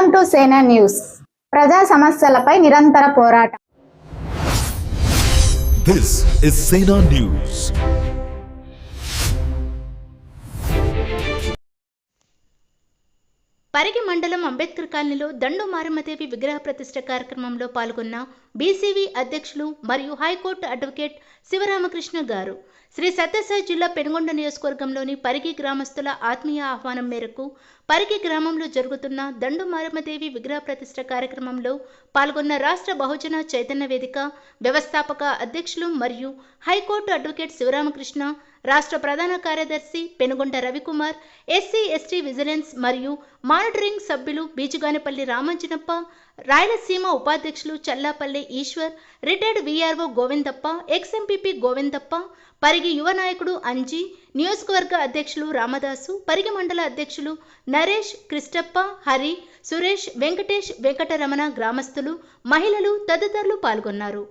Welcome to సేనా news. ప్రజా సమస్యలపై నిరంతర పోరాటం. This is Sena News. Parigi మండలం అంబేద్కర్ కాలనీలో దండు మారమ్మదేవి విగ్రహ ప్రతిష్ఠ కార్యక్రమంలో పాల్గొన్న బీసీవీ అధ్యక్షులు మరియు హైకోర్టు అడ్వకేట్ శివరామకృష్ణ గారు శ్రీ సత్యసాయి జిల్లా పెనుగొండ నియోజకవర్గంలోని పరిగి గ్రామస్తుల ఆత్మీయ ఆహ్వానం మేరకు పరిగి గ్రామంలో జరుగుతున్న దండు మారమ్మదేవి విగ్రహ ప్రతిష్ఠ కార్యక్రమంలో పాల్గొన్న రాష్ట్ర బహుజన చైతన్య వేదిక వ్యవస్థాపక అధ్యక్షులు మరియు హైకోర్టు అడ్వకేట్ శివరామకృష్ణ, రాష్ట్ర ప్రధాన కార్యదర్శి Penugonda Ravikumar, SC ST vigilance మరియు మానిటరింగ్ సభ్యులు బీజుగానిపల్లి రామంజనప్ప, రాయలసీమ ఉపాధ్యక్షులు Challapalli Eshwar, retired VRO Govindappa, ex MPP Govindappa, Parigi యువ నాయకుడు అంజీ, నియోజకవర్గ అధ్యక్షులు రామదాసు, పరిగి మండల అధ్యక్షులు నరేష్, కృష్ణప్ప, హరి, సురేష్, వెంకటేష్, వెంకటరమణ, గ్రామస్తులు, మహిళలు తదితరులు పాల్గొన్నారు.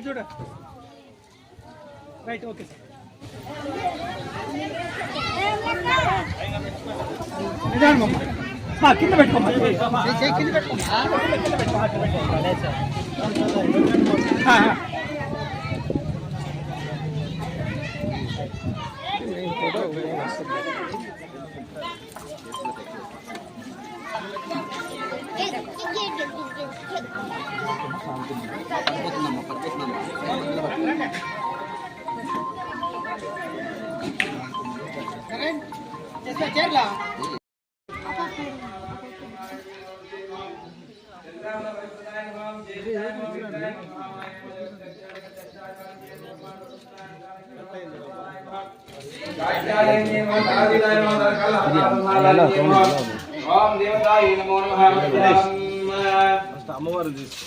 చూడు రైట్ ఓకే సార్ కింద పెట్టుకోమా అమ్మవారు తీసుకో